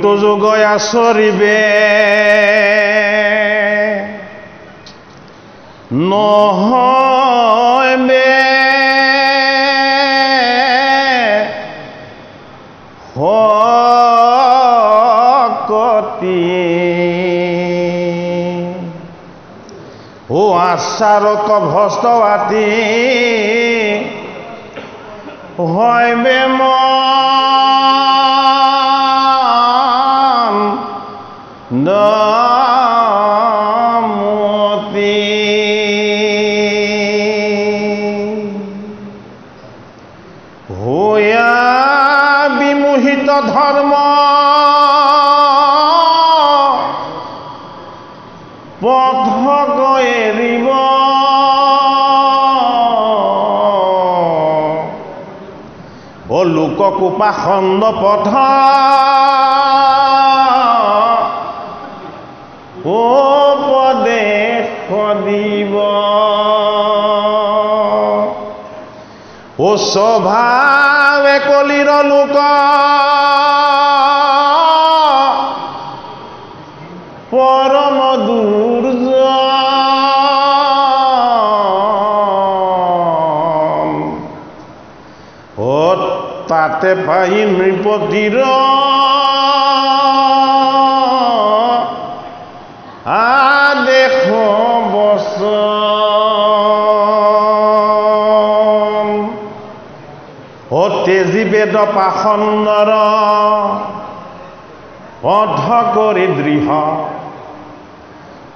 কলিতো যোগই আচৰিবে নহয় বে হকতি ও আচাৰক ভস্তবাতি হয় বে মন দমতি হইয়া বিমোহিত ধৰ্ম পথ এৰিব ও লোকক উপাসন্দ পথ উপদেশ দিব ও স্বভাৱে কলিৰ লোক পৰম দুৰ্জন ও তাতে পাই নৃপতিৰ আদেশ বচন ও তেজী বেদ পাখণ্ডৰ পথ কৰি দৃঢ়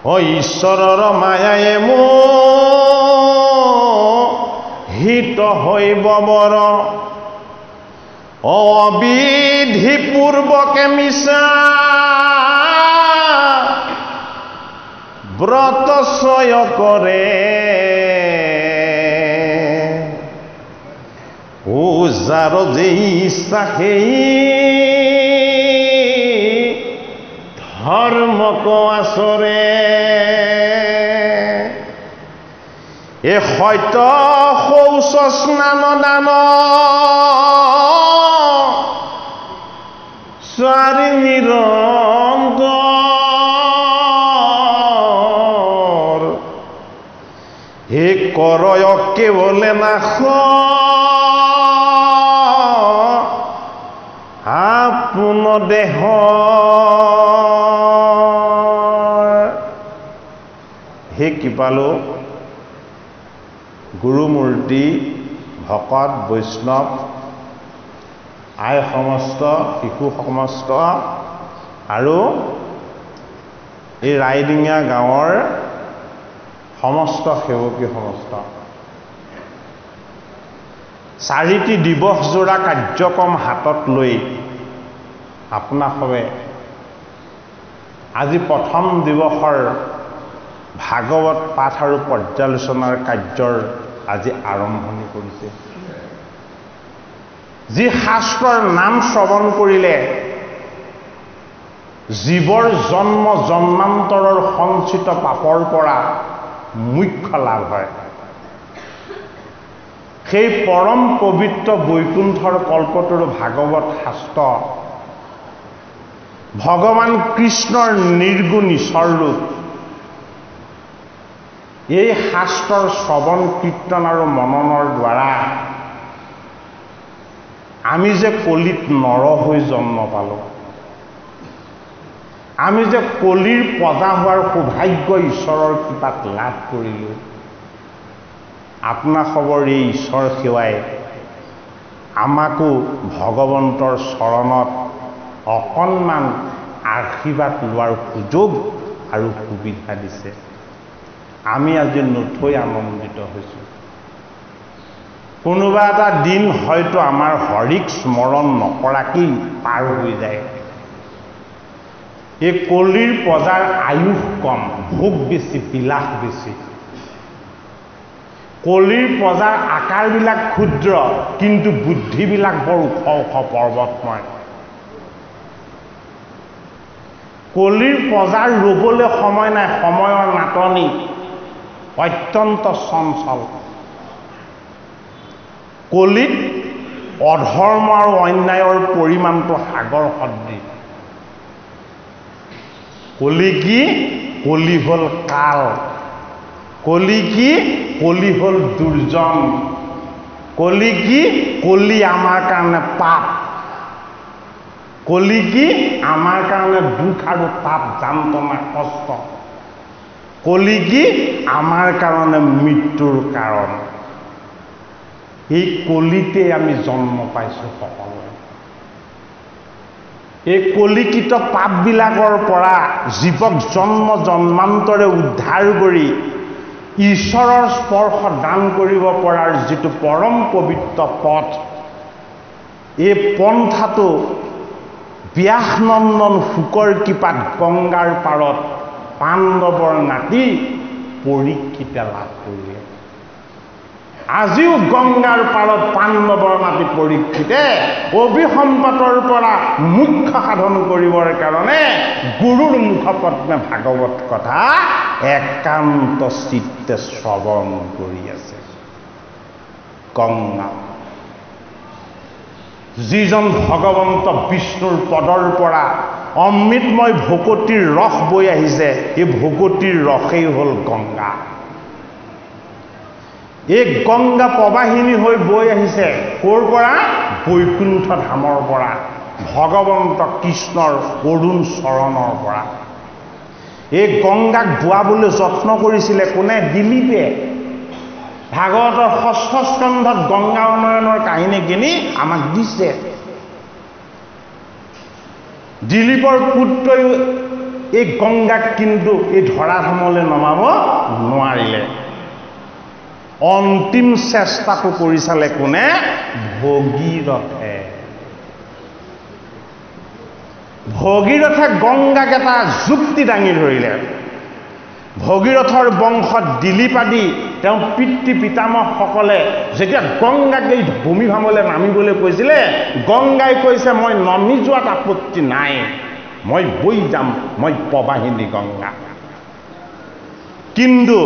ও ঈশ্বৰৰ মায়ায়ে মোহিত হৈব বৰ ও অবিধি পূৰ্বকে মিছা ব্ৰত চয় কৰে ও যাৰ যে ইচ্ছা সেই ধৰ্মক আচৰে এ সত্য শৌচ স্নান দান চাৰি নিৰন্তৰ হে কৰয় কেৱলে নাশ আপোন দেহ হে কৃপালু গুৰুমূৰ্তি ভকত বৈষ্ণৱ আই সমস্ত শিশু সমস্ত আৰু এই ৰাইডিঙীয়া গাঁৱৰ সমস্ত সেৱকী সমস্ত চাৰিটি দিৱসজোৰা কাৰ্যক্ৰম হাতত লৈ আপোনাসৱে আজি প্ৰথম দিৱসৰ ভাগৱত পাঠ আৰু পৰ্যালোচনাৰ কাৰ্যৰ আজি আৰম্ভণি কৰিছে যি শাস্ত্ৰৰ নাম শ্ৰৱণ কৰিলে জীৱৰ জন্ম জন্মান্তৰৰ সঞ্চিত পাপৰ পৰা মুখ্য লাভ হয় সেই পৰম পবিত্ৰ বৈকুণ্ঠৰ কল্পতৰু ভাগৱত শাস্ত্ৰ ভগৱান কৃষ্ণৰ নিৰ্গুণ ঈশ্বৰ ৰূপ এই শাস্ত্ৰৰ শ্ৰৱণ কীৰ্তন আৰু মননৰ দ্বাৰা আমি যে কলিত নৰ হৈ জন্ম পালোঁ আমি যে কলিৰ প্ৰজা হোৱাৰ সৌভাগ্য ঈশ্বৰৰ কৃপাত লাভ কৰিলোঁ আপোনাসৱৰ এই ঈশ্বৰ সেৱাই আমাকো ভগৱন্তৰ চৰণত অকণমান আশীৰ্বাদ লোৱাৰ সুযোগ আৰু সুবিধা দিছে আমি আজি নথৈ আনন্দিত হৈছোঁ কোনোবা এটা দিন হয়তো আমাৰ হৰিক স্মৰণ নকৰাকেই পাৰ হৈ যায় এই কলিৰ প্ৰজাৰ আয়ুস কম ভোগ বেছি বিলাস বেছি কলিৰ প্ৰজাৰ আকাৰবিলাক ক্ষুদ্ৰ কিন্তু বুদ্ধিবিলাক বৰ ওখ ওখ পৰ্বতময় কলিৰ প্ৰজাৰ ৰ'বলৈ সময় নাই সময়ৰ নাটনি অত্যন্ত চঞ্চল কলিত অধৰ্ম আৰু অন্যায়ৰ পৰিমাণটো সাগৰ সদৃশ কলি কি? কলি হল কাল। কলি কি? কলি হল দুৰ্জন। কলি কি? কলি আমাৰ কাৰণে পাপ। কলি কি? আমাৰ কাৰণে দুখ আৰু তাপ, যান্ত্ৰণা, কষ্ট। কলি কি? আমাৰ কাৰণে মৃত্যুৰ কাৰণ। এই কলিতে আমি জন্ম পাইছোঁ সকলোৱে। এই কলিকিত পাপবিলাকৰ পৰা জীৱক জন্ম জন্মান্তৰে উদ্ধাৰ কৰি ঈশ্বৰৰ স্পৰ্শ দান কৰিব পৰাৰ যিটো পৰম পবিত্ৰ পথ, এই পন্থাটো ব্যাসনন্দন শুকৰ কৃপাত গংগাৰ পাৰত পাণ্ডৱৰ নাতি পৰীক্ষিতে লাভ কৰিলে। আজিও গংগাৰ পাৰত পাণ্ডৱৰ নাতি পৰীক্ষিতে অভিসম্পাতৰ পৰা মুখ্য সাধন কৰিবৰ কাৰণে গুৰুৰ মুখপদ্মে ভাগৱত কথা একান্ত চিত্তে শ্ৰৱণ কৰি আছে। গংগা যিজন ভগৱন্ত বিষ্ণুৰ পদৰ পৰা অমৃতময় ভকতিৰ ৰস বৈ আহিছে, এই ভকতিৰ ৰসেই হ'ল গংগা। এই গংগা প্ৰবাহিনী হৈ বৈ আহিছে ক'ৰ পৰা? বৈকুণ্ঠ ধামৰ পৰা, ভগৱন্ত কৃষ্ণৰ অৰুণ চৰণৰ পৰা। এই গংগাক বোৱাবলৈ যত্ন কৰিছিলে কোনে? দিলীপে। ভাগৱতৰ ৬ষ্ঠ স্কন্ধত গংগা উন্নয়নৰ কাহিনীখিনি আমাক দিছে। দিলীপৰ পুত্ৰয়ো এই গংগাক কিন্তু এই ধৰাধামলৈ নমাব নোৱাৰিলে। অন্তিম চেষ্টাটো কৰি চালে কোনে? ভগীৰথে। ভগীৰথে গংগাক এটা যুক্তি দাঙি ধৰিলে। ভগীৰথৰ বংশত দিলীপ আদি তেওঁ পিতৃ পিতামহসকলে যেতিয়া গংগাক এই ভূমিভামলৈ নামিবলৈ কৈছিলে, গংগাই কৈছে মই নামি যোৱাত আপত্তি নাই, মই বৈ যাম, মই প্ৰবাহিনী গংগা। কিন্তু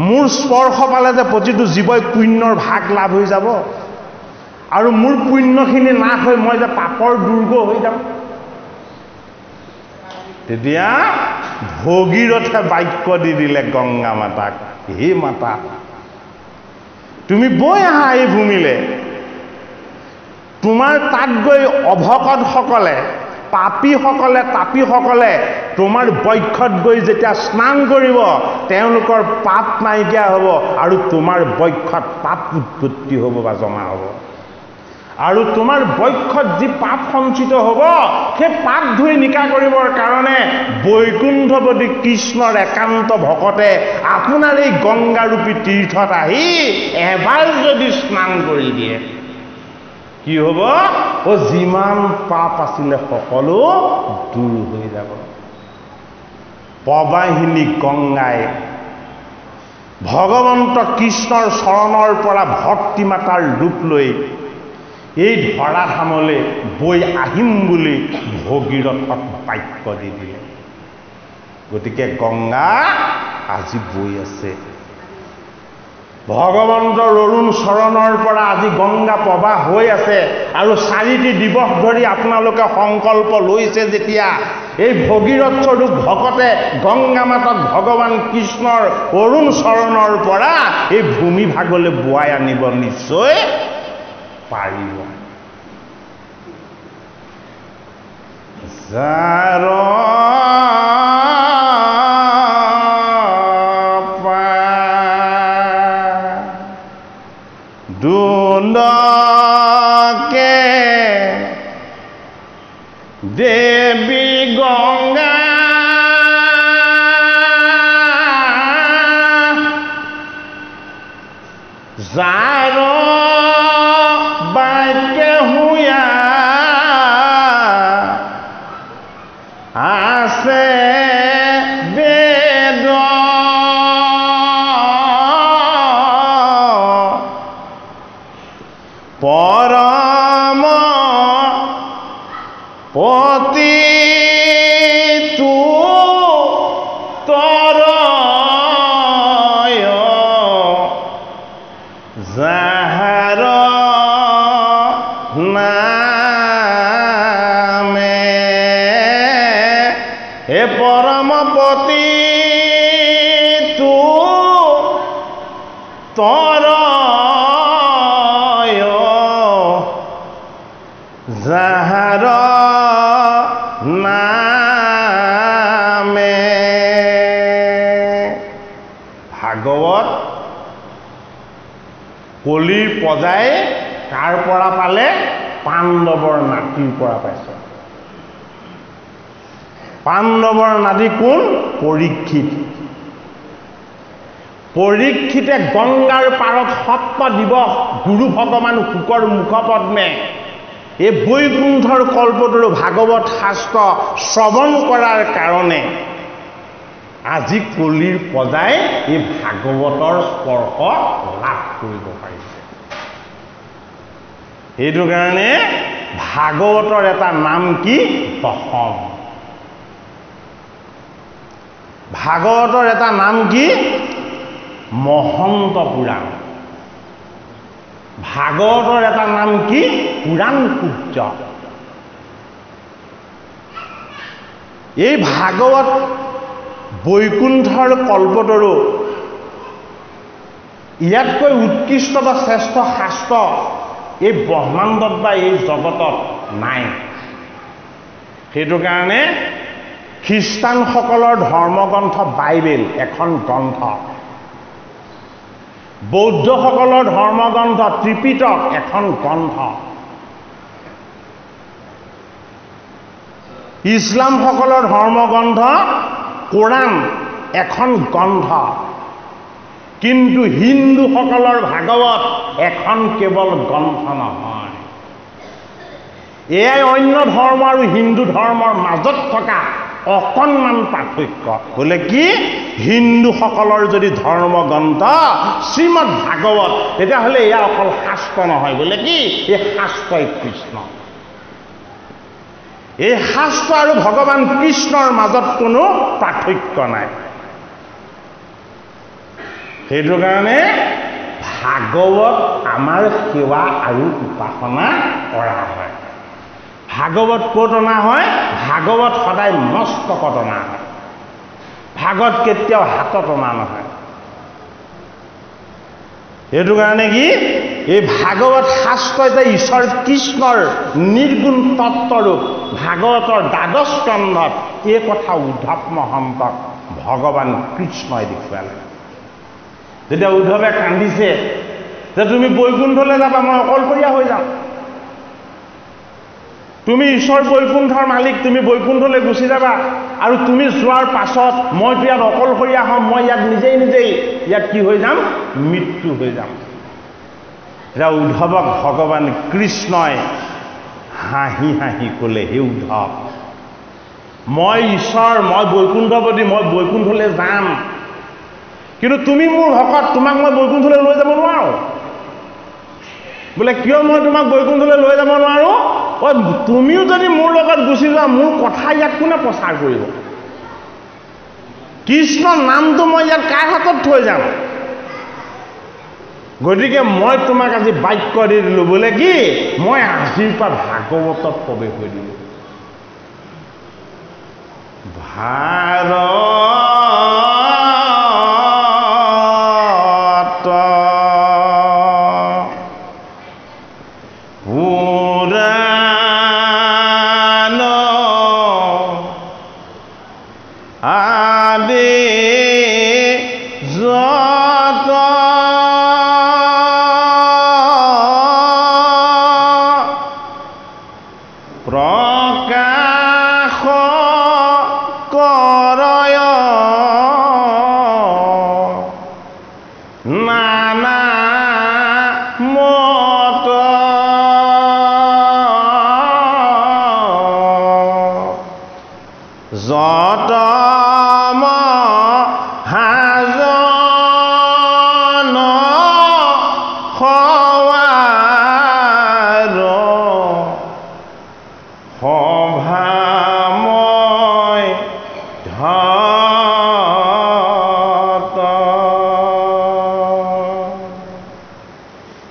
মোৰ স্পৰ্শ পালে যে প্ৰতিটো জীৱই পুণ্যৰ ভাগ লাভ হৈ যাব, আৰু মোৰ পুণ্যখিনি নাশ হৈ মই যে পাপৰ দুৰ্গ হৈ যাম। তেতিয়া ভগীৰথে বাক্য দি দিলে গংগা মাতাক, হে মাতা, তুমি বৈ আহা এই ভূমিলে। তোমাৰ তাত গৈ অভকতসকলে, পাপীসকলে, তাপীসকলে তোমাৰ বক্ষত গৈ যেতিয়া স্নান কৰিব, তেওঁলোকৰ পাপ নাইকিয়া হ'ব আৰু তোমাৰ বক্ষত পাপ উৎপত্তি হ'ব বা জমা হ'ব। আৰু তোমাৰ বক্ষত যি পাপ সঞ্চিত হ'ব, সেই পাপ ধুই নিকা কৰিবৰ কাৰণে বৈকুণ্ঠপতি কৃষ্ণৰ একান্ত ভকতে আপোনাৰ এই গংগাৰূপী তীৰ্থত আহি এবাৰ যদি স্নান কৰি দিয়ে, কি হ'ব? যিমান পাপ আছিলে সকলো দূৰ হৈ যাব। প্ৰবাহিনী গংগাই ভগৱন্ত কৃষ্ণৰ চৰণৰ পৰা ভক্তি মাতাৰ ৰূপ লৈ এই ধৰাধামলৈ বৈ আহিম বুলি ভগীৰথক বাক্য দি দিলে। গতিকে গংগা আজি বৈ আছে। ভগৱন্তৰ অৰুণ চৰণৰ পৰা আজি গংগা প্ৰবাহ হৈ আছে। আৰু 4টি দিৱস ধৰি আপোনালোকে সংকল্প লৈছে যেতিয়া, এই ভগীৰথ স্বৰূপ ভকতে গংগা মাতাক ভগৱান কৃষ্ণৰ অৰুণ চৰণৰ পৰা এই ভূমি ভাগলৈ বোৱাই আনিব নিশ্চয় পাৰিব। যাৰ দুন্দকে দেৱী গংগা যাৰ বাক্যে হুয়া আছে বেদ, পৰম পতি তু তৰয় যাহাৰ নামে। হে যাহাৰ নামে। ভাগৱত কলিৰ পজাই কাৰ পৰা পালে? পাণ্ডৱৰ নাতিৰ পৰা পাইছে। পাণ্ডৱৰ নাতি কোন? পৰীক্ষিত। পৰীক্ষিতে গংগাৰ পাৰত সপ্ত দিৱস গুৰু ভগৱান শুকৰ মুখপদ্মে এই বৈকুণ্ঠৰ কল্পতৰু ভাগৱত শাস্ত্ৰ শ্ৰৱণ কৰাৰ কাৰণে আজি কলিৰ পজাই এই ভাগৱতৰ স্পৰ্শ লাভ কৰিব পাৰিছে। সেইটো কাৰণে ভাগৱতৰ এটা নাম কি? দশম। ভাগৱতৰ এটা নাম কি? মহন্ত পুৰাণ। ভাগৱতৰ এটা নাম কি? পুৰাণ সূৰ্য। এই ভাগৱত বৈকুণ্ঠৰ কল্পতৰু, ইয়াতকৈ উৎকৃষ্ট বা শ্ৰেষ্ঠ শাস্ত্ৰ এই ব্ৰহ্মাণ্ডত বা এই জগতত নাই। সেইটো কাৰণে খ্ৰীষ্টানসকলৰ ধৰ্মগ্ৰন্থ বাইবেল এখন গ্ৰন্থ, বৌদ্ধসকলৰ ধৰ্মগ্ৰন্থ ত্ৰিপিটক এখন গ্ৰন্থ, ইছলামসকলৰ ধৰ্মগ্ৰন্থ কোৰাণ এখন গ্ৰন্থ, কিন্তু হিন্দুসকলৰ ভাগৱত এখন কেৱল গ্ৰন্থ নহয়। এয়াই অন্য ধৰ্ম আৰু হিন্দু ধৰ্মৰ মাজত থকা অকণমান পাৰ্থক্য। বোলে কি? হিন্দুসকলৰ যদি ধৰ্মগ্ৰন্থ শ্ৰীমদ ভাগৱত, তেতিয়াহ'লে এয়া অকল শাস্ত্ৰ নহয়। বোলে কি? এই শাস্ত্ৰই কৃষ্ণ। এই শাস্ত্ৰ আৰু ভগৱান কৃষ্ণৰ মাজত কোনো পাৰ্থক্য নাই। সেইটো কাৰণে ভাগৱত আমাৰ সেৱা আৰু উপাসনা কৰা হয়। ভাগৱত ক'ত অনা হয়? ভাগৱত সদায় মস্তকত অনা হয়। ভাগৱত কেতিয়াও হাতত অনা নহয়। সেইটো কাৰণে কি? এই ভাগৱত শাস্ত্ৰ যে ঈশ্বৰ কৃষ্ণৰ নিৰ্গুণ তত্ত্বৰূপ ভাগৱতৰ দ্বাদশ স্কন্ধত এই কথা উদ্ধৱ মহন্তক ভগৱান কৃষ্ণই দেখুৱালে। যেতিয়া উদ্ধৱে কান্দিছে যে তুমি বৈকুণ্ঠলৈ যাবা, মই অকলশৰীয়া হৈ যাম, তুমি ঈশ্বৰ বৈকুণ্ঠৰ মালিক, তুমি বৈকুণ্ঠলৈ গুচি যাবা, আৰু তুমি যোৱাৰ পাছত মইতো ইয়াত অকলশৰীয়া হ'ম, মই ইয়াত নিজেই ইয়াত কি হৈ যাম? মৃত্যু হৈ যাম। এতিয়া উদ্ধৱক ভগৱান কৃষ্ণই হাঁহি হাঁহি ক'লে, হে উদ্ধৱ, মই ঈশ্বৰ, মই বৈকুণ্ঠপতি, মই বৈকুণ্ঠলৈ যাম, কিন্তু তুমি মোৰ ভকত, তোমাক মই বৈকুণ্ঠলৈ লৈ যাব নোৱাৰো। বোলে কিয় মই তোমাক বৈকুণ্ঠলৈ লৈ যাব নোৱাৰো? তুমিও যদি মোৰ লগত গুচি যোৱা, মোৰ কথা ইয়াত কোনে প্ৰচাৰ কৰিব? কৃষ্ণৰ নামটো মই ইয়াত কাৰ হাতত থৈ যাম? গতিকে মই তোমাক আজি বাক্য দি দিলো, বোলে কি? মই আজিৰ পৰা ভাগৱতত প্ৰৱেশ হৈ দিলো।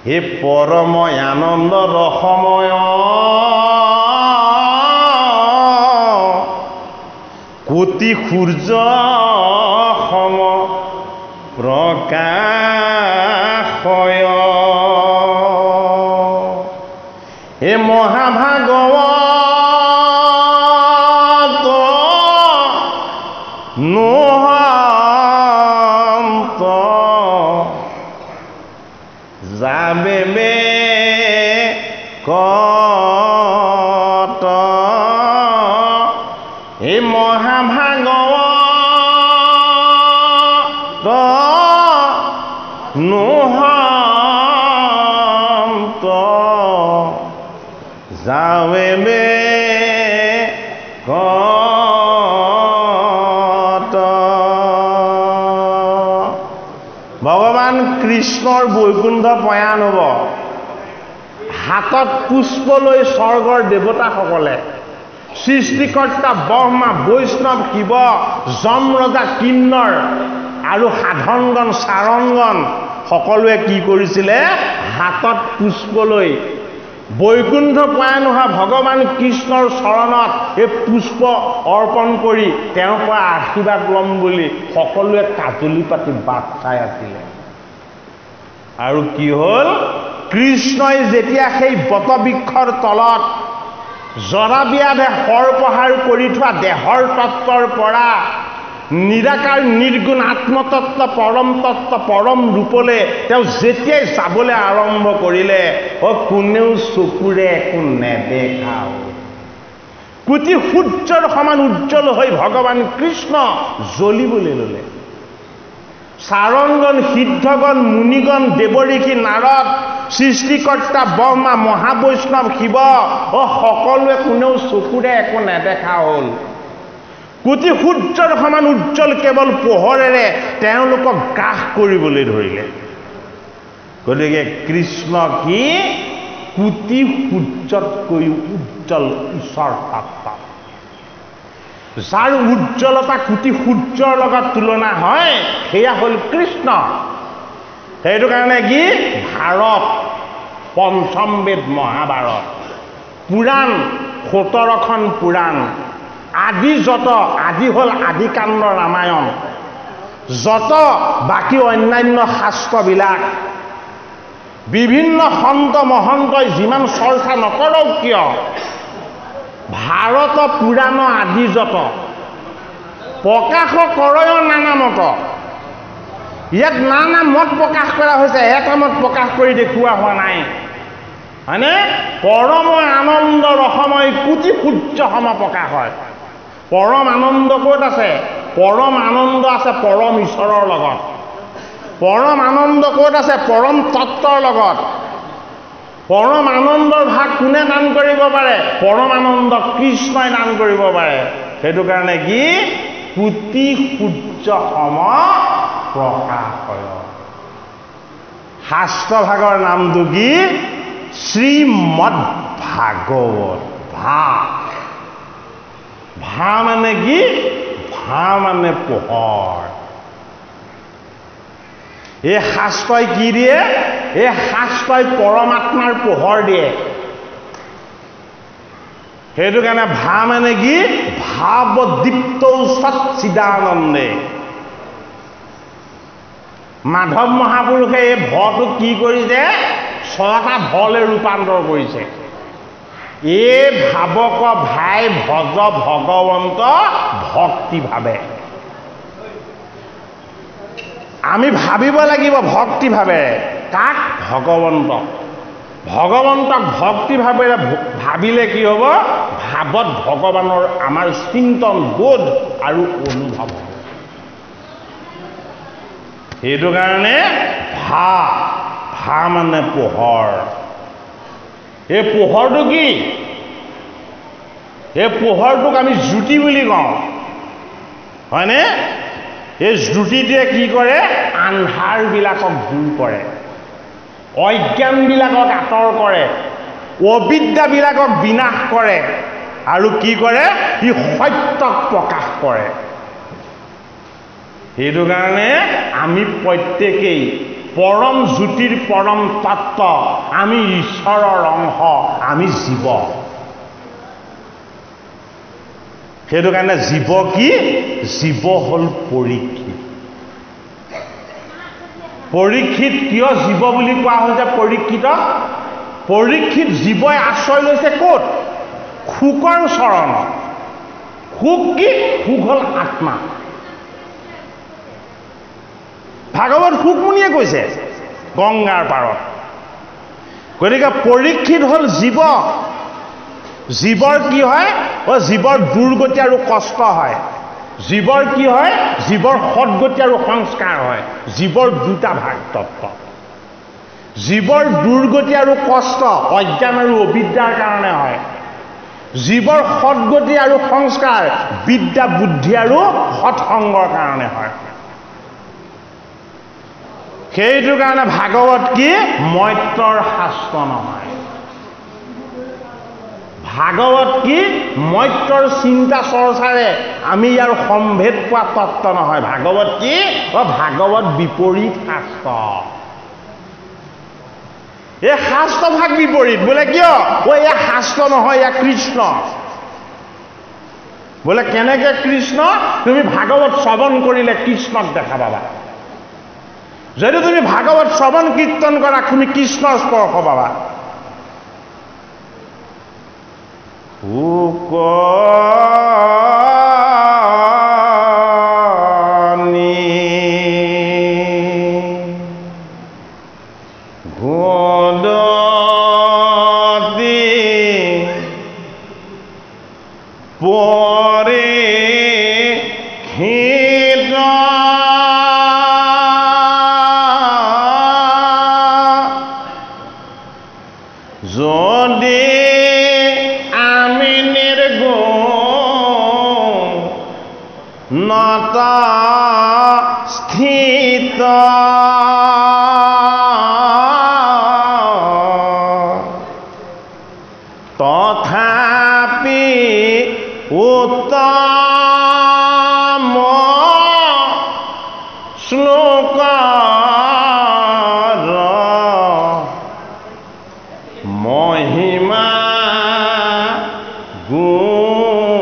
হে পৰময় আনন্দ ৰসময় কোটি সূৰ্য সম প্ৰকাশ কয় এ মহাভাগৱত নোহন্ত যাবে মে কত এ মহাভাগৱত নোহন্ত যাবে মে কত ভগৱান কৃষ্ণৰ বৈকুণ্ঠ প্ৰয়াণ হ'ব হাতত পুষ্প লৈ স্বৰ্গৰ দেৱতাসকলে সৃষ্টিকৰ্তা ব্ৰহ্মা বৈষ্ণৱ শিৱ যম ৰজা কিন্নৰ আৰু সাধনগণ চাৰণগণ সকলোৱে কি কৰিছিলে হাতত পুষ্প লৈ বৈকুণ্ঠ প্ৰয়াণ হোৱা ভগৱান কৃষ্ণৰ চৰণত এই পুষ্প অৰ্পণ কৰি তেওঁৰ পৰা আশীৰ্বাদ ল'ম বুলি সকলোৱে কাজলি পাতি বাট চাই আছিলে আৰু কি হ'ল কৃষ্ণই যেতিয়া সেই বটবৃক্ষৰ তলত জৰাবিয়াদে সৰপহাৰ কৰি থোৱা দেহৰ তত্বৰ পৰা নিৰাকাৰ নিৰ্গুণ আত্মতত্ত্ব পৰম ৰূপলৈ তেওঁ যেতিয়াই যাবলৈ আৰম্ভ কৰিলে কোনেও চকুৰে একো নেদেখা কোটি সূৰ্যৰ সমান উজ্জ্বল হৈ ভগৱান কৃষ্ণ জ্বলিবলৈ ল'লে চাৰণগণ সিদ্ধগণ মুনিগণ দেৱঋষি নাৰদ সৃষ্টিকৰ্তা ব্ৰহ্মা মহাবৈষ্ণৱ শিৱ সকলোৱে কোনেও চকুৰে একো নেদেখা হ'ল কোটি সূৰ্যৰ সমান উজ্জ্বল কেৱল পোহৰেৰে তেওঁলোকক গ্ৰাস কৰিবলৈ ধৰিলে গতিকে কৃষ্ণ কি কোটি সূৰ্যতকৈ উজ্জ্বল ঈশ্বৰ তত্ত্ব যাৰ উজ্জ্বলতা কোটি সূৰ্যৰ লগত তুলনা হয় সেয়া হ'ল কৃষ্ণ সেইটো কাৰণে কি ভাৰত পঞ্চম বেদ মহাভাৰত পুৰাণ 17খন পুৰাণ আদি যত আদি হ'ল আদিকাণ্ড ৰামায়ণ যত বাকী অন্যান্য শাস্ত্ৰবিলাক বিভিন্ন সন্ত মহন্তই যিমান চৰ্চা নকৰক কিয় ভাৰত পুৰাণ আদি যত প্ৰকাশ কৰয় নানা মত ইয়াত নানা মত প্ৰকাশ কৰা হৈছে এটা মত প্ৰকাশ কৰি দেখুওৱা হোৱা নাই হয়নে পৰম আনন্দ ৰসময় কোটি সূৰ্য সম প্ৰকাশ হয় পৰম আনন্দ ক'ত আছে পৰম আনন্দ আছে পৰম ঈশ্বৰৰ লগত পৰম আনন্দ ক'ত আছে পৰম তত্ত্বৰ লগত পৰম আনন্দৰ ভাগ কোনে দান কৰিব পাৰে পৰম আনন্দ কৃষ্ণই দান কৰিব পাৰে সেইটো কাৰণে কি কোটি সূৰ্য সম প্ৰকাশ হয় শাস্ত্ৰভাগৰ নামটো কি শ্ৰীমদ ভাগৱত ভা মানে কি ভা মানে পোহৰ এই শাস্ত্ৰই কি দিয়ে এই শাস্ত্ৰই পৰমাত্মাৰ পোহৰ দিয়ে সেইটো কাৰণে ভা মানে কি ভাৱদীপ্ত সচ্চিদানন্দে মাধৱ মহাপুৰুষে এই ভটোক কি কৰিছে 6টা ভলৈ ৰূপান্তৰ কৰিছে এই ভাৱক ভাই ভজ ভগৱন্ত ভক্তি ভাৱে আমি ভাবিব লাগিব ভক্তি ভাৱেৰে কাক ভগৱন্তক ভক্তি ভাৱেৰে ভাবিলে কি হ'ব ভাৱত ভগৱানৰ আমাৰ চিন্তন বোধ আৰু অনুভৱ হ'ব সেইটো কাৰণে ভা মানে পোহৰ এই পোহৰটো কি এই পোহৰটোক আমি জ্যোতি বুলি কওঁ হয়নে এই জ্যোতিটোৱে কি কৰে আন্ধাৰবিলাকক দূৰ কৰে অজ্ঞানবিলাকক আঁতৰ কৰে অবিদ্যাবিলাকক বিনাশ কৰে আৰু কি কৰে ই সত্যক প্ৰকাশ কৰে সেইটো কাৰণে আমি প্ৰত্যেকেই পৰম জ্যোতিৰ পৰম তত্ত্ব আমি ঈশ্বৰৰ অংশ আমি জীৱ সেইটো কাৰণে জীৱ কি জীৱ হ'ল পৰীক্ষিত পৰীক্ষিত কিয় জীৱ বুলি কোৱা হৈছে পৰীক্ষিতক? পৰীক্ষিত জীৱই আশ্ৰয় লৈছে ক'ত? শুকৰ চৰণত। শুক কি? শুক হ'ল আত্মা। ভাগৱত শুকমুনিয়ে কৈছে গংগাৰ পাৰত। গতিকে পৰীক্ষিত হ'ল জীৱ। জীৱৰ কি হয়? জীৱৰ দুৰ্গতি আৰু কষ্ট হয়। জীৱৰ কি হয়? জীৱৰ সদগতি আৰু সংস্কাৰ হয়। জীৱৰ দুটা ভাগ তত্ত্ব। জীৱৰ দুৰ্গতি আৰু কষ্ট অজ্ঞান আৰু অবিদ্যাৰ কাৰণে হয়। জীৱৰ সদগতি আৰু সংস্কাৰ বিদ্যা বুদ্ধি আৰু সৎসংগৰ কাৰণে হয়। সেইটো কাৰণে ভাগৱত কি? মৈত্ৰৰ শাস্ত্ৰ নহয়। ভাগৱত কি? মৈত্ৰৰ চিন্তা চৰ্চাৰে আমি ইয়াৰ সম্ভেদ পোৱা তত্ত্ব নহয়। ভাগৱত কি? ভাগৱত বিপৰীত শাস্ত্ৰ। এই শাস্ত্ৰ ভাগ বিপৰীত। বোলে কিয়? এয়া শাস্ত্ৰ নহয়, এয়া কৃষ্ণ। বোলে কেনেকে কৃষ্ণ? তুমি ভাগৱত শ্ৰৱণ কৰিলে কৃষ্ণক দেখা পাবা। যদি তুমি ভাগৱত শ্ৰৱণ কীৰ্তন কৰা তুমি কৃষ্ণৰ স্পৰ্শ পাবা। তথাপি উত্তম শ্লোকৰ মহিমা গুণে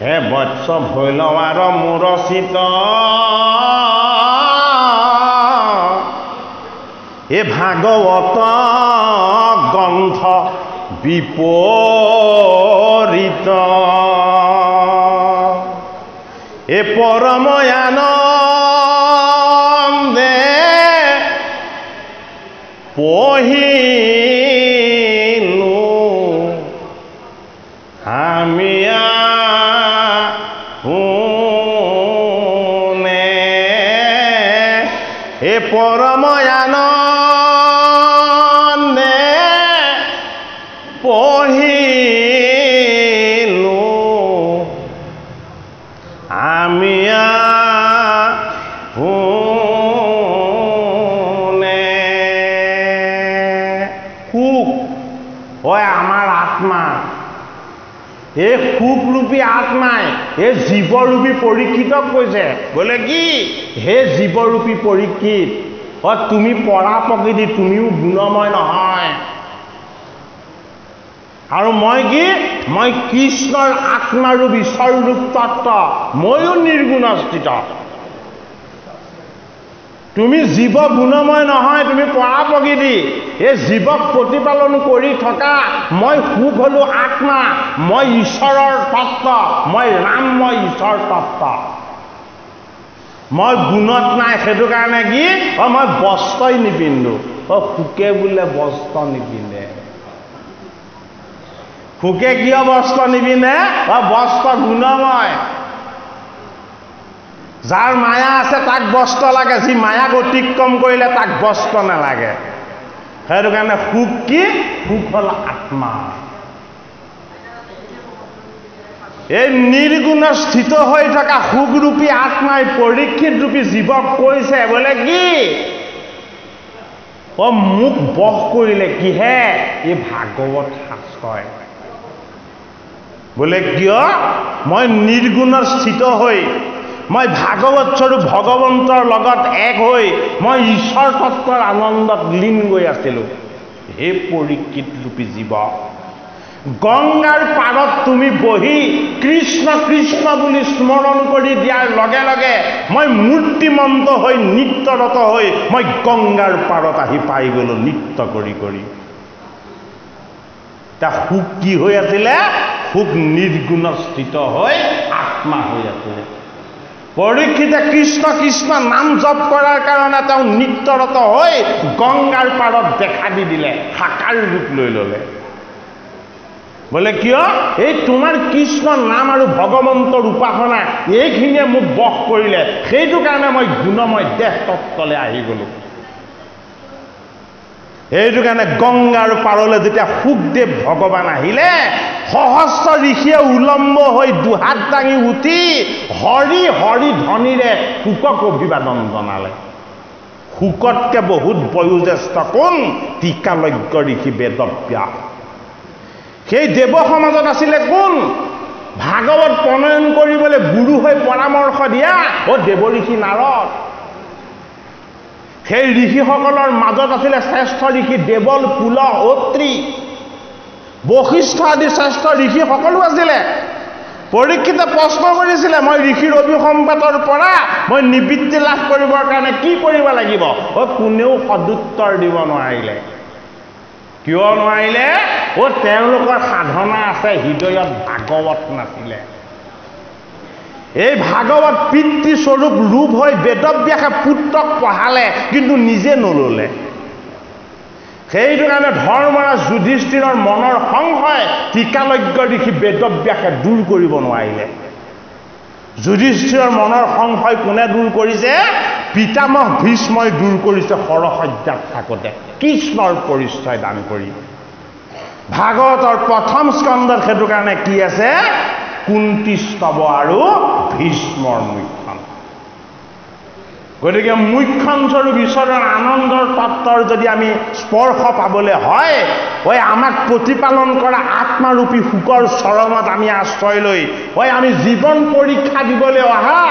হে বৎস ভৈলৱাৰ মূৰচিত এ ভাগৱত গ্ৰন্থ বিপৰীত এ পৰময়ানন্দে পঢ়িলো আমি শুনে এ পৰময়ানন্দে পঢ়িলো আমি শুনে। সুখ হয় আমাৰ আত্মা। এই সুখৰূপী আত্মাই এই জীৱৰূপী পৰীক্ষিতক কৈছে, বোলে কি? হে জীৱৰূপী পৰীক্ষিত, তুমি পৰা প্ৰকৃতি, তুমিও গুণময় নহয়। আৰু মই কি? মই কৃষ্ণৰ আত্মাৰূপ ঈশ্বৰৰূপ তত্ত্ব, ময়ো নিৰ্গুণ স্থিত। তুমি জীৱ গুণময় নহয়, তুমি পৰা প্ৰকৃতি। এই জীৱক প্ৰতিপালন কৰি থকা মই সুখ হলো আত্মা, মই ঈশ্বৰৰ তত্ত্ব, মই ৰাম, মই ঈশ্বৰ তত্ত্ব। মই গুণত নাই, সেইটো কাৰণে কি? মই বস্ত্ৰই নিপিন্ধো। সুকে বোলে বস্ত্ৰ নিপিন্ধে। সুকে কিয় বস্ত্ৰ নিপিন্ধে? বস্ত্ৰ গুণময়। যাৰ মায়া আছে তাক বস্ত্ৰ লাগে, যি মায়াক অতিক্ৰম কৰিলে তাক বস্ত্ৰ নালাগে। সেইটো কাৰণে সুখ কি? সুখ হ'ল আত্মা। এই নিৰ্গুণ স্থিত হৈ থকা সুখৰূপী আত্মাই পৰীক্ষিত ৰূপী জীৱক কৈছে, বোলে কি? মোক বশ কৰিলে কিহে? এই ভাগৱত শাস্ত্ৰই। বোলে কিয়? মই নিৰ্গুণৰ স্থিত হৈ, মই ভাগৱত স্বৰূপ ভগৱন্তৰ লগত এক হৈ মই ঈশ্বৰ তত্ত্বৰ আনন্দত লীন গৈ আছিলোঁ। হে পৰীক্ষিত ৰূপী জীৱ, গংগাৰ পাৰত তুমি বহি কৃষ্ণ কৃষ্ণ বুলি স্মৰণ কৰি দিয়াৰ লগে লগে মই মূৰ্তিমন্ত হৈ নিত্যৰত হৈ মই গংগাৰ পাৰত আহি পাই গলো নিত্য কৰি কৰি। তা সুখ কি হৈ আছিলে? সুখ নিৰ্গুণ স্থিত হৈ আত্মা হৈ আছিলে। পৰীক্ষিতে কৃষ্ণ কৃষ্ণ নাম জপ কৰাৰ কাৰণে তেওঁ নিত্যৰত হৈ গংগাৰ পাৰত দেখা দি দিলে, সাকাৰ ৰূপ লৈ ললে। বোলে কিয়? এই তোমাৰ কৃষ্ণ নাম আৰু ভগৱন্তৰ উপাসনা এইখিনিয়ে মোক বশ কৰিলে, সেইটো কাৰণে মই গুণময় দেহ তত্ত্বলৈ আহি গলো। এইটো কাৰণে গংগাৰ পাৰলৈ যেতিয়া সুখদেৱ ভগৱান আহিলে, সহস্ৰ ঋষিয়ে উলম্ব হৈ দুহাত দাঙি উঠি হৰি হৰি ধ্বনিৰে শুকক অভিবাদন জনালে। শুকতকে বহুত বয়োজ্যেষ্ঠ কোন? টিকালজ্ঞ ঋষি বেদব্যাস। সেই দেৱ সমাজত আছিলে কোন? ভাগৱত প্ৰণয়ন কৰিবলৈ গুৰু হৈ পৰামৰ্শ দিয়া দেৱ ঋষি নাৰদ। সেই ঋষিসকলৰ মাজত আছিলে শ্ৰেষ্ঠ ঋষি দেৱল, কুল, অত্ৰি, বশিষ্ঠ আদি শ্ৰেষ্ঠ ঋষি সকলো আছিলে। পৰীক্ষিতে প্ৰশ্ন কৰিছিলে, মই ঋষিৰ অভিসম্পাতৰ পৰা মই নিবৃত্তি লাভ কৰিবৰ কাৰণে কি কৰিব লাগিব? কোনেও সদুত্তৰ দিব নোৱাৰিলে। কিয় নোৱাৰিলে? তেওঁলোকৰ সাধনা আছে, হৃদয়ত ভাগৱত নাছিলে। এই ভাগৱত পিতৃস্বৰূপ ৰূপ হৈ বেদব্যাসে পুত্ৰক পঢ়ালে, কিন্তু নিজে নললে। সেইটো কাৰণে ধৰ্মৰাজ যুধিষ্ঠিৰৰ মনৰ সংশয় টিকালজ্ঞ ঋষি বেদব্যাসে দূৰ কৰিব নোৱাৰিলে। যুধিষ্ঠিৰৰ মনৰ সংশয় কোনে দূৰ কৰিছে? পিতামহ ভীষ্মই দূৰ কৰিছে সৰসজ্জাত থাকোঁতে কৃষ্ণৰ পৰিচয় দান কৰি। ভাগৱতৰ প্ৰথম স্কন্ধত সেইটো কাৰণে কি আছে? কুন্তি স্তৱ আৰু ভীষ্মৰ মুখ্যন। গতিকে মুখ্যন স্বৰূপ ঈশ্বৰৰ আনন্দৰ তত্ত্বৰ যদি আমি স্পৰ্শ পাবলৈ হয়, আমাক প্ৰতিপালন কৰা আত্মাৰূপী সুখৰ চৰণত আমি আশ্ৰয় লৈ আমি জীৱন পৰীক্ষা দিবলৈ অহা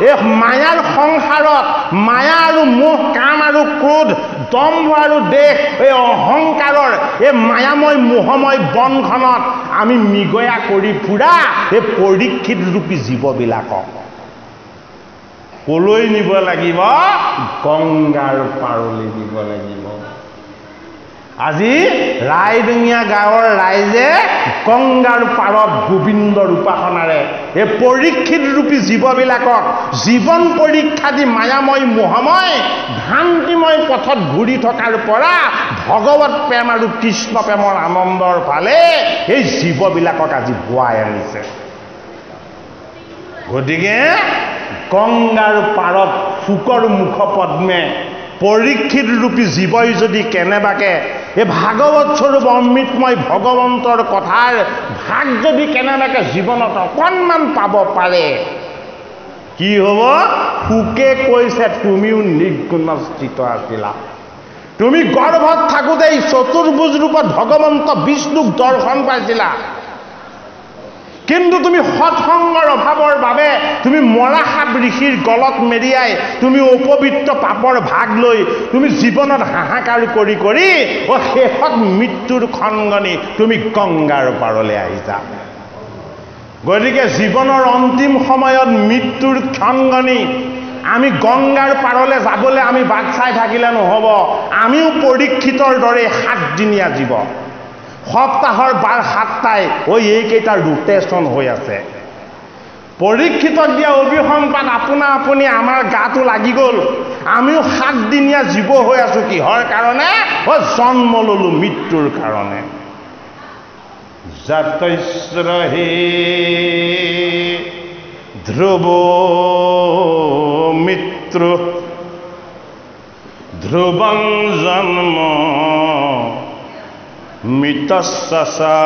এই মায়াৰ সংসাৰত মায়া আৰু মোহ, কাম আৰু ক্ৰোধ, দম্ভ আৰু দেশ, এই অহংকাৰৰ এই মায়াময় মোহময় বনখনত আমি মৃগয়া কৰি ফুৰা এই পৰীক্ষিত ৰূপী জীৱবিলাকক কলৈ নিব লাগিব? গংগাৰ পাৰলৈ নিব লাগিব। আজি ৰাইডঙীয়া গাঁৱৰ ৰাইজে গংগাৰ পাৰত গোবিন্দৰ উপাসনাৰে এই পৰীক্ষিত ৰূপী জীৱবিলাকক জীৱন পৰীক্ষা দি মায়াময় মোহময় ভ্ৰান্তিময় পথত ঘূৰি থকাৰ পৰা ভগৱত প্ৰেম আৰু কৃষ্ণ প্ৰেমৰ আনন্দৰ ফালে এই জীৱবিলাকক আজি বোৱাই আনিছে। গতিকে গংগাৰ পাৰত শুকৰ মুখ পদ্মে পৰীক্ষিত ৰূপী জীৱই যদি কেনেবাকে এই ভাগৱত স্বৰূপ অমৃতময় ভগৱন্তৰ কথাৰ ভাগ যদি কেনেবাকে জীৱনত অকণমান পাব পাৰে, কি হ'ব? সুকে কৈছে তুমিও নিৰ্গুণ স্থিত আছিলা। তুমি গৰ্ভত থাকোঁতেই চতুৰ্ভুজ ৰূপত ভগৱন্ত বিষ্ণুক দৰ্শন পাইছিলা, কিন্তু তুমি সৎসংগৰ অভাৱৰ বাবে তুমি মৰাসাপ ঋষিৰ গলত মেৰিয়াই তুমি অপবিত্ৰ পাপৰ ভাগ লৈ তুমি জীৱনত হাহাকাৰ কৰি কৰি শেষত মৃত্যুৰ খংগনি তুমি গংগাৰ পাৰলৈ আহিছা। গতিকে জীৱনৰ অন্তিম সময়ত মৃত্যুৰ খংগনি আমি গংগাৰ পাৰলৈ যাবলৈ আমি বাট চাই থাকিলে নহ'ব। আমিও পৰীক্ষিতৰ দৰে 7 দিনীয়া জীৱ, সপ্তাহৰ বাৰ 7টাই এইকেইটা ৰোটেশ্যন হৈ আছে। পৰীক্ষিতক দিয়া অভিসম্পাদ আপোনা আপুনি আমাৰ গাটো লাগি গ'ল। আমিও 7 দিনীয়া জীৱ হৈ আছো। কিহৰ কাৰণে? জন্ম ললো মৃত্যুৰ কাৰণে। জাতৈশ্ৰহে ধ্ৰুৱ মিত্ৰ ধ্ৰুৱং জন্ম মৃতস্যসা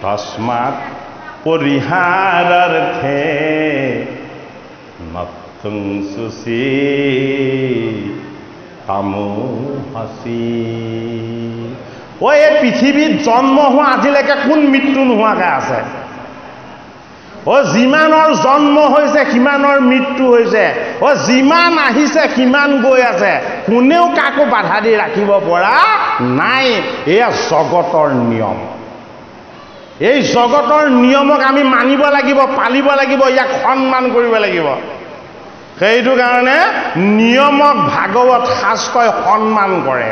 তস্মাৎ পৰিহাৰাৰ্থে নতুং সুচি তামোহাসি। এই পৃথিৱীত জন্ম হোৱা আজিলৈকে কোন মৃত্যু নোহোৱাকৈ আছে? যিমানৰ জন্ম হৈছে সিমানৰ মৃত্যু হৈছে, যিমান আহিছে সিমান গৈ আছে, কোনেও কাকো বাধা দি ৰাখিব পৰা নাই। এয়া জগতৰ নিয়ম। এই জগতৰ নিয়মক আমি মানিব লাগিব, পালিব লাগিব, ইয়াক সন্মান কৰিব লাগিব। সেইটো কাৰণে নিয়মক ভাগৱত শাস্ত্ৰই সন্মান কৰে।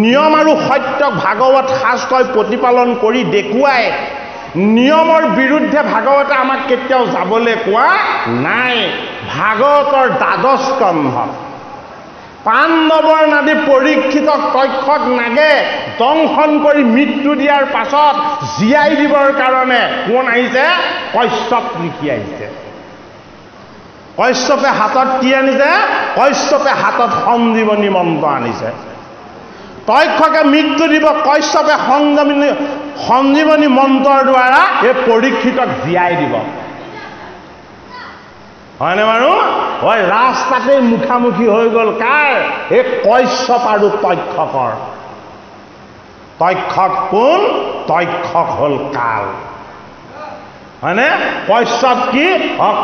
নিয়ম আৰু সত্যক ভাগৱত শাস্ত্ৰই প্ৰতিপালন কৰি দেখুৱায়। নিয়মৰ বিৰুদ্ধে ভাগৱতে আমাক কেতিয়াও যাবলৈ কোৱা নাই। ভাগৱতৰ ১২ স্কন্ধত পাণ্ডৱৰ নাদি পৰীক্ষিতক তক্ষক নাগে দংশন কৰি মৃত্যু দিয়াৰ পাছত জীয়াই দিবৰ কাৰণে কোন আহিছে? কশ্যপ ঋষি আহিছে। কশ্যপে হাতত কি আনিছে? কশ্যপে হাতত সঞ্জীৱনী মন্ত্ৰ আনিছে। তক্ষকে মৃত্যু দিব, কশ্যপে সঞ্জীৱনী মন্ত্ৰৰ দ্বাৰা এই পৰীক্ষিতক জীয়াই দিব। হয়নে বাৰু? ৰাস্তাতে মুখামুখি হৈ গ'ল কাৰ? এই কশ্যপ আৰু তক্ষকৰ। তক্ষক কোন? তক্ষক হ'ল কাল। হয়নে? কশ্যপ কি?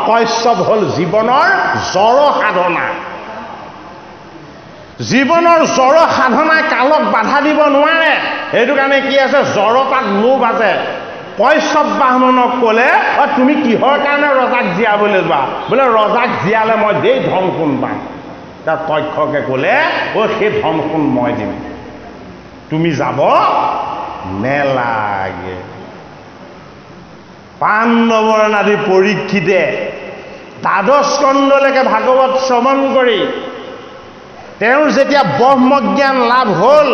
কশ্যপ হ'ল জীৱনৰ জড় সাধনা। জীৱনৰ জড় সাধনাই কালক বাধা দিব নোৱাৰে। সেইটো কাৰণে কি আছে? জড়তাত লোভ আছে। কশ্যপ ব্ৰাহ্মণক ক'লে, তুমি কিহৰ কাৰণে ৰজাক জীয়াবলৈ যোৱা? বোলে ৰজাক জীয়ালে মই দেই ধন সোণ পাম। তাত তক্ষকে ক'লে, সেই ধন সোণ মই দিম, তুমি যাব নেলাগে। পাণ্ডৱৰ নাদি পৰীক্ষিতে ১২ স্কন্ধলৈকে ভাগৱত শ্ৰৱণ কৰি তেওঁৰ যেতিয়া ব্ৰহ্মজ্ঞান লাভ হ'ল,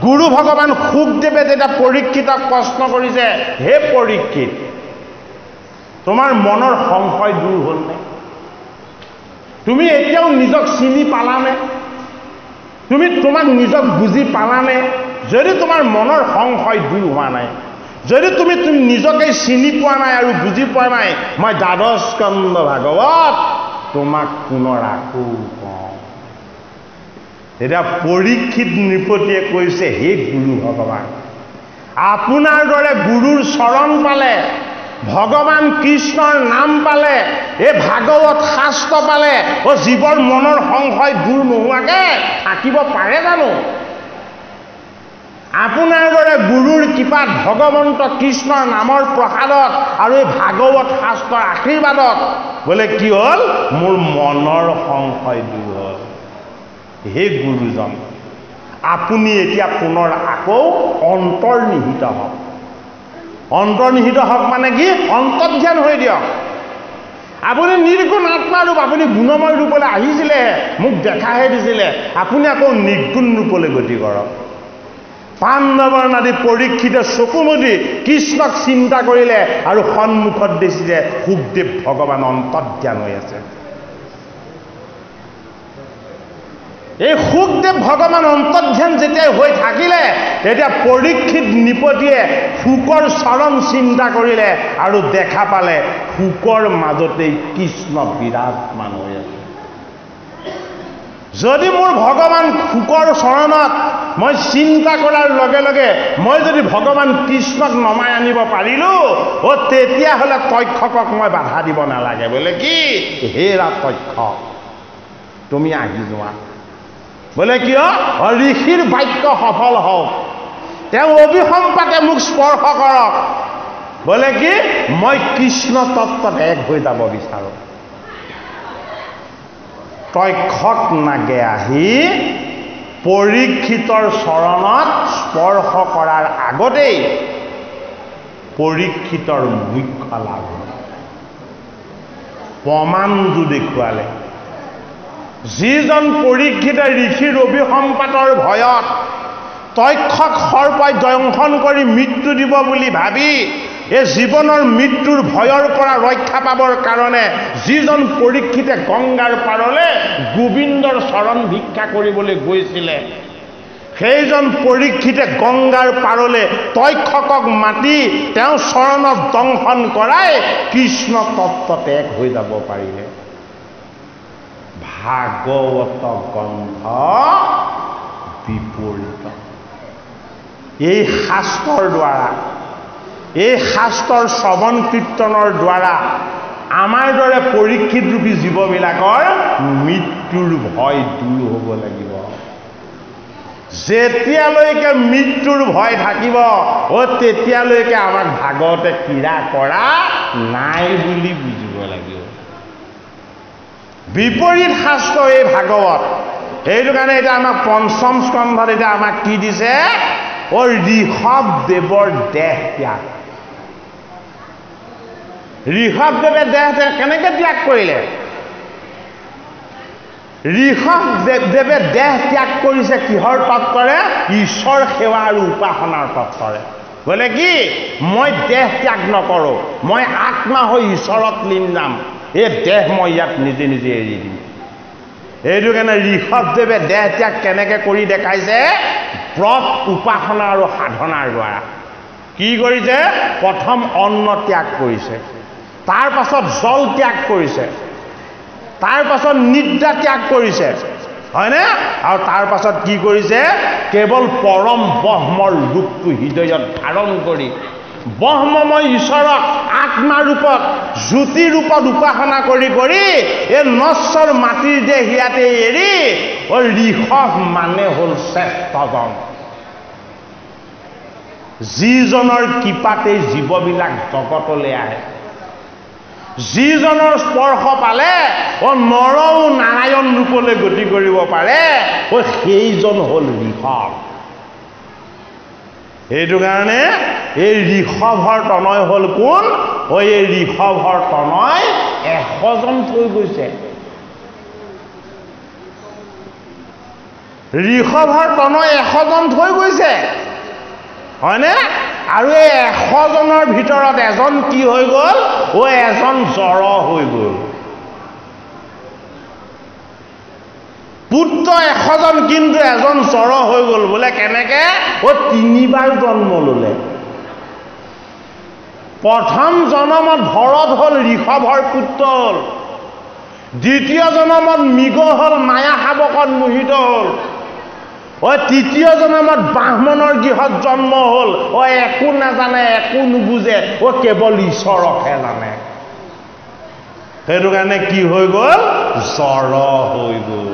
গুৰু ভগৱান শুকদেৱে যেতিয়া পৰীক্ষিতক প্ৰশ্ন কৰিছে, হে পৰীক্ষিত, তোমাৰ মনৰ সংশয় দূৰ হ'লনে? তুমি এতিয়াও নিজক চিনি পালানে? তুমি তোমাক নিজক বুজি পালানে? যদি তোমাৰ মনৰ সংশয় দূৰ হোৱা নাই, যদি তুমি নিজকে চিনি পোৱা নাই আৰু বুজি পোৱা নাই, মই ১২ স্কন্ধ ভাগৱত তোমাক পুনৰ আকৌ কওঁ। এতিয়া পৰীক্ষিত নৃপতিয়ে কৈছে, হে গুৰু ভগৱান, আপোনাৰ দৰে গুৰুৰ চৰণ পালে, ভগৱান কৃষ্ণৰ নাম পালে, এই ভাগৱত শাস্ত্ৰ পালে, জীৱৰ মনৰ সংশয় দূৰ নোহোৱাকৈ থাকিব পাৰে জানো? আপোনাৰ দৰে গুৰুৰ কৃপাত, ভগৱন্ত কৃষ্ণৰ নামৰ প্ৰসাদত আৰু এই ভাগৱত শাস্ত্ৰৰ আশীৰ্বাদত বোলে কি হ'ল? মোৰ মনৰ সংশয় দূৰ হ'ল। হে গুৰুজন, আপুনি এতিয়া পুনৰ আকৌ অন্তৰ্নিহিত হওক। অন্তৰ্নিহিত হওক মানে কি? অন্তৰ্ধান হৈ দিয়ক। আপুনি নিৰ্গুণ আত্মাৰূপ, আপুনি গুণময় ৰূপলৈ আহিছিলে, মোক দেখাহে দিছিলে, আপুনি আকৌ নিৰ্গুণ ৰূপলৈ গতি কৰক। পাণ্ডৱৰ নাদি পৰীক্ষিতে চকু মুদি কৃষ্ণক চিন্তা কৰিলে আৰু সন্মুখত দেখিছে শুকদেৱ ভগৱান অন্তৰ্ধান হৈ আছে। এই শুকদেৱ ভগৱান অন্তৰ্ধান যেতিয়া হৈ থাকিলে, তেতিয়া পৰীক্ষিত নৃপতিয়ে শুকৰ চৰণ চিন্তা কৰিলে আৰু দেখা পালে শুকৰ মাজতেই কৃষ্ণ বিৰাজমান হৈ আছে। যদি মোৰ ভগৱান শুকৰ চৰণত মই চিন্তা কৰাৰ লগে লগে মই যদি ভগৱান কৃষ্ণক নমাই আনিব পাৰিলো, তেতিয়াহ'লে তক্ষকক মই বাধা দিব নালাগে। বোলে কি? হেৰা তক্ষক, তুমি আহি যোৱা। বোলে কিয়? ঋষিৰ বাক্য সফল হওক, তেওঁ অভিসম্পাতে মোক স্পৰ্শ কৰক। বোলে কি? মই কৃষ্ণ তত্ত্বত এক হৈ যাব বিচাৰো। তক্ষক নাগে আহি পৰীক্ষিতৰ চৰণত স্পৰ্শ কৰাৰ আগতেই পৰীক্ষিতৰ মুখ্য লাভ হ'ল। প্ৰমাণটো দেখুৱালে। যিজন পৰীক্ষিতে ঋষিৰ অভিসম্পাতৰ ভয়ত তক্ষক সৰ্পই দংশন কৰি মৃত্যু দিব বুলি ভাবি এই জীৱনৰ মৃত্যুৰ ভয়ৰ পৰা ৰক্ষা পাবৰ কাৰণে যিজন পৰীক্ষিতে গংগাৰ পাৰলৈ গোবিন্দৰ চৰণ ভিক্ষা কৰিবলৈ গৈছিলে, সেইজন পৰীক্ষিতে গংগাৰ পাৰলৈ তক্ষকক মাতি তেওঁ চৰণত দংশন কৰাই কৃষ্ণ তত্ত্বত এক হৈ যাব পাৰিলে। ভাগৱত গ্ৰন্থ বিপৰীত। এই শাস্ত্ৰৰ দ্বাৰা এই শাস্ত্ৰৰ শ্ৰৱণ কীৰ্তনৰ দ্বাৰা আমাৰ দৰে পৰীক্ষিত ৰূপী জীৱবিলাকৰ মৃত্যুৰ ভয় দূৰ হ'ব লাগিব। যেতিয়ালৈকে মৃত্যুৰ ভয় থাকিব তেতিয়ালৈকে আমাক ভাগৱতে ক্ৰীড়া কৰা নাই বুলি বুজিব লাগিব। বিপৰীত শাস্ত্ৰ এই ভাগৱত। সেইটো কাৰণে এতিয়া আমাক পঞ্চম স্কন্ধত এতিয়া আমাক কি দিছে? ঋষভদেৱৰ দেহ ত্যাগ। ঋষভদেৱে দেহ কেনেকৈ ত্যাগ কৰিলে? ঋষভদেৱে দেহ ত্যাগ কৰিছে কিহৰ তত্ত্বৰে? ঈশ্বৰ সেৱা আৰু উপাসনাৰ তত্ত্বৰে। বোলে কি মই দেহ ত্যাগ নকৰোঁ, মই আত্মা হৈ ঈশ্বৰত লীন যাম, এই দেহ মই ইয়াত নিজে নিজে এৰি দিম। এইটো কাৰণে ঋষভদেৱে দেহ ত্যাগ কেনেকৈ কৰি দেখাইছে? ব্ৰত উপাসনা আৰু সাধনাৰ দ্বাৰা। কি কৰিছে? প্ৰথম অন্ন ত্যাগ কৰিছে, তাৰ পাছত জল ত্যাগ কৰিছে, তাৰ পাছত নিদ্ৰা ত্যাগ কৰিছে, হয়নে? আৰু তাৰ পাছত কি কৰিছে? কেৱল পৰম ব্ৰহ্মৰ ৰূপটো হৃদয়ত ধাৰণ কৰি ব্ৰহ্মময় ঈশ্বৰক আত্মা ৰূপত জ্যোতি ৰূপত উপাসনা কৰি কৰি এই নশ্বৰ মাটিৰ দেহ ইয়াতে এৰি ঋষভ মানে হ'ল শ্ৰেষ্ঠজন, যিজনৰ কৃপাতে জীৱবিলাক জগতলৈ আহে, যিজনৰ স্পৰ্শ পালে নৰও নাৰায়ণ ৰূপলৈ গতি কৰিব পাৰে, সেইজন হ'ল ঋষভ। সেইটো কাৰণে এই ঋষভৰ তনয় হ'ল কোন? এই ঋষভৰ তনয় 100জন থৈ গৈছে। ঋষভৰ তনয় 100জন থৈ গৈছে, হয়নে? আৰু এই 100জনৰ ভিতৰত এজন কি হৈ গ'ল? এজন জড় হৈ গ'ল। পুত্ৰ 100জন কিন্তু এজন জড় হৈ গ'ল। বোলে কেনেকে? 3বাৰ জন্ম ল'লে। প্ৰথম জন্মত ভৰত হ'ল, ঋষভৰ পুত্ৰ হ'ল। দ্বিতীয় জন্মত মৃগ হ'ল, মায়া শাবকত মোহিত হ'ল। তৃতীয় জন্মত ব্ৰাহ্মণৰ গৃহত জন্ম হ'ল। একো নাজানে, একো নুবুজে, কেৱল ঈশ্বৰকহে জানে। সেইটো কাৰণে কি হৈ গ'ল? জড় হৈ গ'ল।